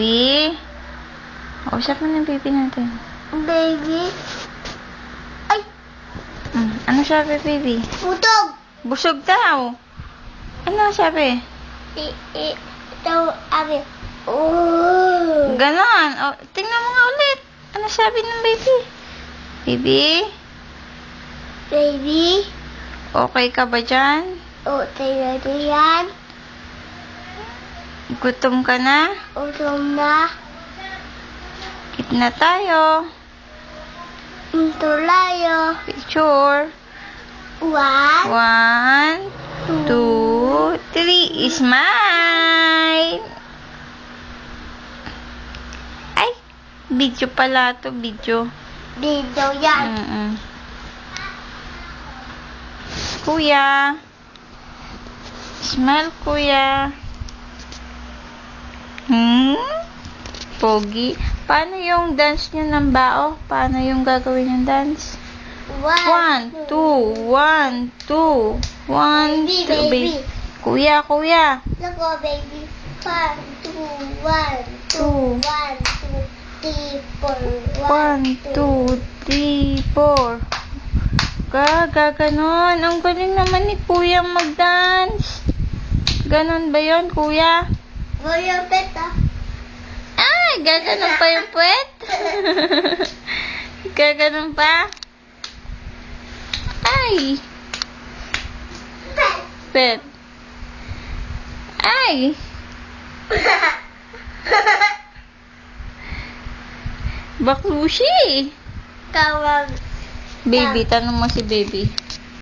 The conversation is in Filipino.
Baby? Usap mo ng baby natin. Baby. Ay! Ano sabi, baby? Butog! Busog daw. Ano sabi? Ito, abi. Oh! Ganon. O, tingnan mo nga ulit. Ano sabi ng baby? Baby? Baby. Okay ka ba dyan? Tayo na yan. Gutom ka na? Utom na. Eat na tayo. Tulayo. Picture. 1, 1, 2, 3. Smile! Ay! Video pala to. Video. Dito yan. Kuya. Smile, kuya. Pogi. Paano yung dance nyo ng bao? Paano yung gagawin yung dance? 1, 2, 1, 2. 1, 2, baby. Kuya, kuya. Let's go, baby. 1, 2, 1, 2, 1, 2, 3, 4. 1, 2, 3, 4. Gaganon. Ang galing naman ni kuya mag-dance. Ganon ba yun, kuya? Kuya Peta. Ay, gaganon pa yung puwet? Gaganon pa? Ay! Pet. Ay! Baklushi! Kawag. Baby, tanong mo si baby.